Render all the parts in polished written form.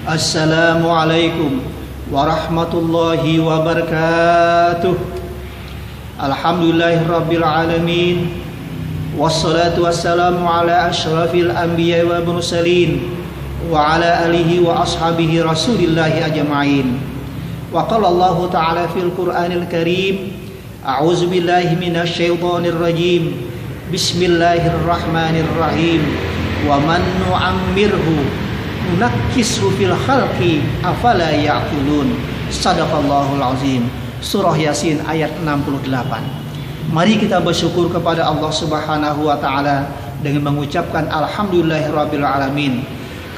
Assalamualaikum warahmatullahi wabarakatuh. Alhamdulillahirabbil alamin. Wassalatu wassalamu ala asyrafil anbiya wal mursalin wa ala alihi wa ashabihi rasulillahi ajma'in. Wa qala Allah ta'ala fil Qur'anil Karim, a'udzu billahi minasy syaithanir rajim. Bismillahirrahmanirrahim. Wa man nu'ammirhu nunakkishu fil khalqi afala ya'qilun. Shadaqallahul azim. Surah Yasin ayat 68. Mari kita bersyukur kepada Allah Subhanahu wa taala dengan mengucapkan alhamdulillahirabbil alamin.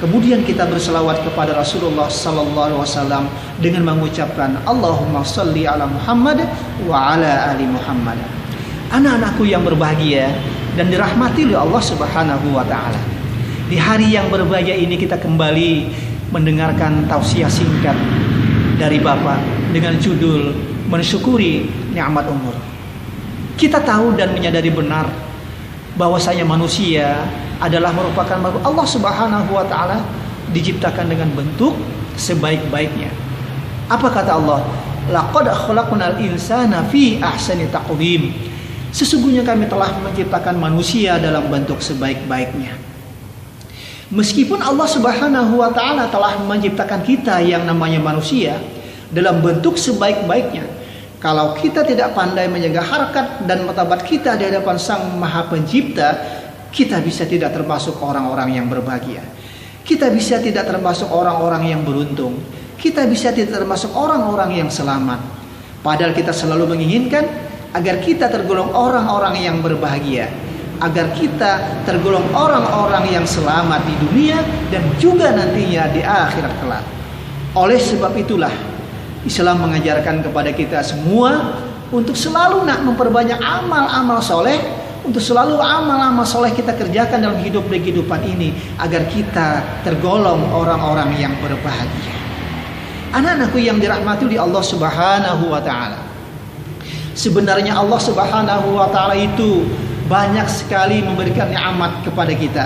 Kemudian kita berselawat kepada Rasulullah sallallahu alaihi wasallam dengan mengucapkan Allahumma shalli ala Muhammad wa ala ali Muhammad. Anak-anakku yang berbahagia dan dirahmati oleh Allah Subhanahu wa taala. Di hari yang berbahagia ini kita kembali mendengarkan tausiah singkat dari Bapak dengan judul mensyukuri nikmat umur. Kita tahu dan menyadari benar bahwasanya manusia adalah merupakan makhluk Allah Subhanahu wa taala diciptakan dengan bentuk sebaik-baiknya. Apa kata Allah? Laqad khalaqnal insana fi ahsani taqwim. Sesungguhnya kami telah menciptakan manusia dalam bentuk sebaik-baiknya. Meskipun Allah Subhanahu wa taala telah menciptakan kita yang namanya manusia dalam bentuk sebaik-baiknya, kalau kita tidak pandai menjaga harkat dan martabat kita di hadapan Sang Maha Pencipta, kita bisa tidak termasuk orang-orang yang berbahagia. Kita bisa tidak termasuk orang-orang yang beruntung. Kita bisa tidak termasuk orang-orang yang selamat. Padahal kita selalu menginginkan agar kita tergolong orang-orang yang berbahagia, agar kita tergolong orang-orang yang selamat di dunia dan juga nantinya di akhirat kelak. Oleh sebab itulah Islam mengajarkan kepada kita semua untuk selalu nak memperbanyak amal-amal soleh, untuk selalu amal-amal soleh kita kerjakan dalam kehidupan ini agar kita tergolong orang-orang yang berbahagia. Anak-anakku yang dirahmati oleh Allah Subhanahu wa taala. Sebenarnya Allah Subhanahu wa taala itu banyak sekali memberikan nikmat kepada kita.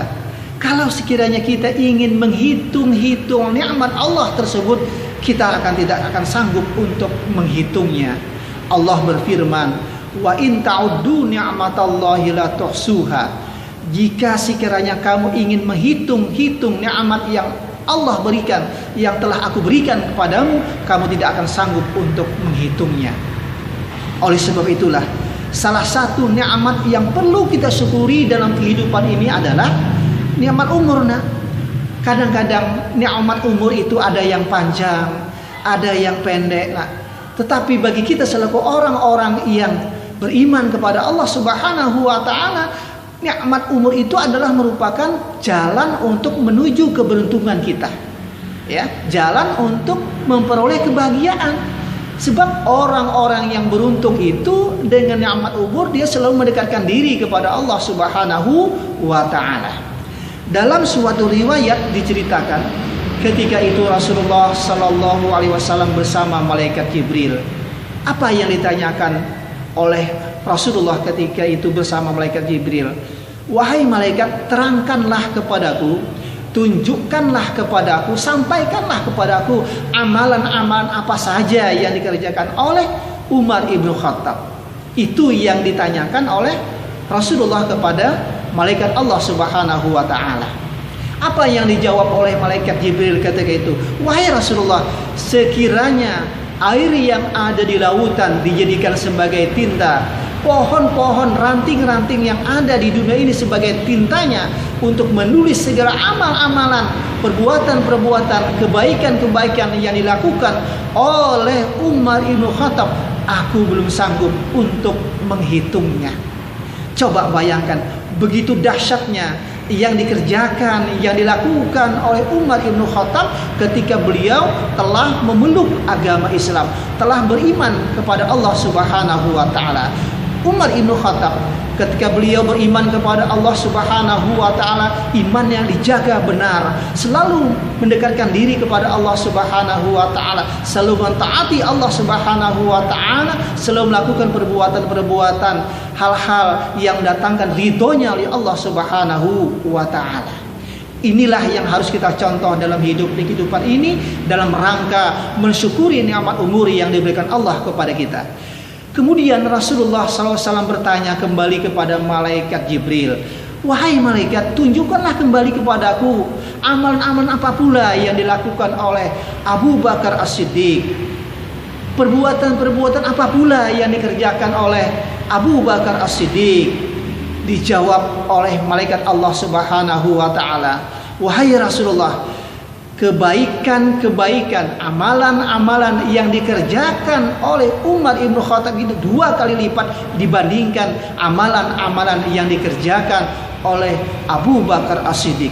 Kalau sekiranya kita ingin menghitung-hitung nikmat Allah tersebut, kita tidak akan sanggup untuk menghitungnya. Allah berfirman, "Wa in ta'uddu ni'matallahi la tuhsuha." Jika sekiranya kamu ingin menghitung-hitung nikmat yang Allah berikan, yang telah aku berikan kepadamu, kamu tidak akan sanggup untuk menghitungnya. Oleh sebab itulah salah satu nikmat yang perlu kita syukuri dalam kehidupan ini adalah nikmat umur. Kadang-kadang nikmat umur itu ada yang panjang, ada yang pendek. Tetapi bagi kita selaku orang-orang yang beriman kepada Allah Subhanahu wa taala, nikmat umur itu adalah merupakan jalan untuk menuju keberuntungan kita. Ya, jalan untuk memperoleh kebahagiaan. Sebab orang-orang yang beruntung itu dengan nikmat umur dia selalu mendekatkan diri kepada Allah Subhanahu wa taala. Dalam suatu riwayat diceritakan ketika itu Rasulullah sallallahu alaihi wasallam bersama malaikat Jibril. Apa yang ditanyakan oleh Rasulullah ketika itu bersama malaikat Jibril? Wahai malaikat, terangkanlah kepadaku, tunjukkanlah kepadaku, sampaikanlah kepadaku amalan-amalan apa saja yang dikerjakan oleh Umar ibn Khattab. Itu yang ditanyakan oleh Rasulullah kepada malaikat Allah Subhanahu wa taala. Apa yang dijawab oleh malaikat Jibril ketika itu? Wahai Rasulullah, sekiranya air yang ada di lautan dijadikan sebagai tinta, pohon-pohon, ranting-ranting yang ada di dunia ini sebagai tintanya untuk menulis segala amal-amalan, perbuatan-perbuatan, kebaikan-kebaikan yang dilakukan oleh Umar ibn Khattab, aku belum sanggup untuk menghitungnya. Coba bayangkan begitu dahsyatnya yang dikerjakan, yang dilakukan oleh Umar ibn Khattab ketika beliau telah memeluk agama Islam, telah beriman kepada Allah Subhanahu wa taala. Umar ibn Khattab ketika beliau beriman kepada Allah Subhanahu wa taala, iman yang dijaga benar, selalu mendekatkan diri kepada Allah Subhanahu wa taala, selalu mentaati Allah Subhanahu wa taala, selalu melakukan perbuatan-perbuatan hal-hal yang mendatangkan ridhonya oleh Allah Subhanahu wa taala. Inilah yang harus kita contoh dalam hidup di kehidupan ini, dalam rangka mensyukuri nikmat umur yang diberikan Allah kepada kita. Kemudian Rasulullah SAW bertanya kembali kepada malaikat Jibril, wahai malaikat, tunjukkanlah kembali kepadaku amalan-amalan apa pula yang dilakukan oleh Abu Bakar As-Siddiq. Perbuatan-perbuatan apa pula yang dikerjakan oleh Abu Bakar As-Siddiq. Dijawab oleh malaikat Allah Subhanahu wa taala, wahai Rasulullah, kebaikan-kebaikan, amalan-amalan yang dikerjakan oleh Umar Ibn Khattab itu 2 kali lipat dibandingkan amalan-amalan yang dikerjakan oleh Abu Bakar As-Siddiq.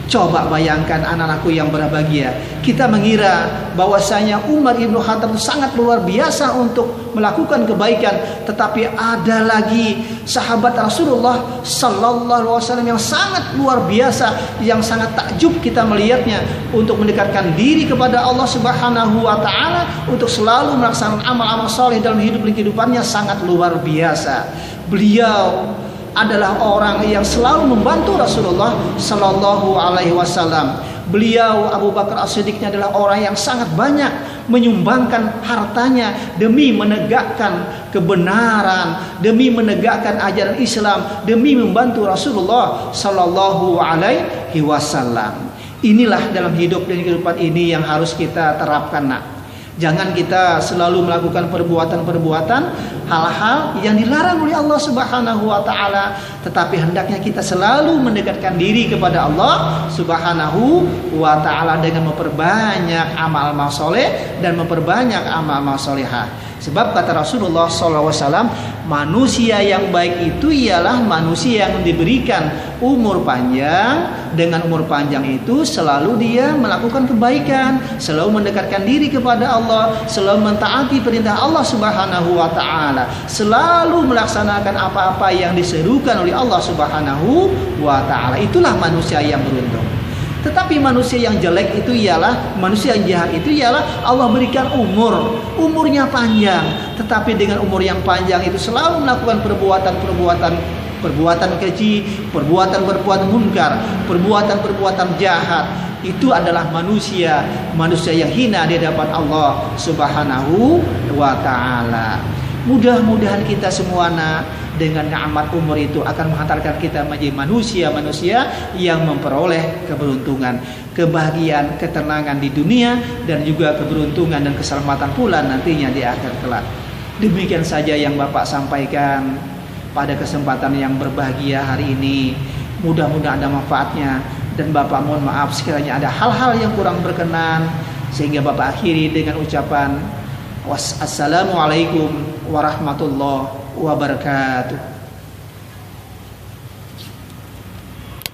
Coba bayangkan anak-anakku yang berbahagia, kita mengira bahwasanya Umar Ibn Khattab sangat luar biasa untuk melakukan kebaikan, tetapi ada lagi sahabat Rasulullah Sallallahu Alaihi Wasallam yang sangat luar biasa, yang sangat takjub kita melihatnya untuk mendekatkan diri kepada Allah Subhanahu Wa Taala, untuk selalu melaksanakan amal-amal soleh dalam kehidupannya, sangat luar biasa. Beliau adalah orang yang selalu membantu Rasulullah Sallallahu Alaihi Wasallam. Beliau Abu Bakar As-Siddiq adalah orang yang sangat banyak menyumbangkan hartanya demi menegakkan kebenaran, demi menegakkan ajaran Islam, demi membantu Rasulullah Sallallahu Alaihi Wasallam. Inilah dalam hidup dan kehidupan ini yang harus kita terapkan, nak. Jangan kita selalu melakukan perbuatan-perbuatan, hal-hal yang dilarang oleh Allah Subhanahu wa taala, tetapi hendaknya kita selalu mendekatkan diri kepada Allah Subhanahu wa taala dengan memperbanyak amal-amal soleh dan memperbanyak amal-amal solehah. Sebab kata Rasulullah SAW, manusia yang baik itu ialah manusia yang diberikan umur panjang. Dengan umur panjang itu selalu dia melakukan kebaikan, selalu mendekatkan diri kepada Allah, selalu mentaati perintah Allah Subhanahu wa taala, selalu melaksanakan apa-apa yang diserukan oleh Allah Subhanahu wa taala. Itulah manusia yang beruntung. Tetapi manusia yang jelek itu ialah, manusia yang jahat itu ialah Allah berikan umurnya panjang, tetapi dengan umur yang panjang itu selalu melakukan perbuatan keji, perbuatan munkar, perbuatan jahat. Itu adalah manusia yang hina di hadapan Allah Subhanahu wa taala. Mudah-mudahan kita semua dengan nikmat umur itu akan menghantarkan kita menjadi manusia yang memperoleh keberuntungan, kebahagiaan, ketenangan di dunia, dan juga keberuntungan dan keselamatan pula nantinya di akhir kelak. Demikian saja yang Bapak sampaikan pada kesempatan yang berbahagia hari ini. Mudah-mudahan ada manfaatnya, dan Bapak mohon maaf sekiranya ada hal-hal yang kurang berkenan, sehingga Bapak akhiri dengan ucapan Wassalamualaikum warahmatullahi wabarakatuh.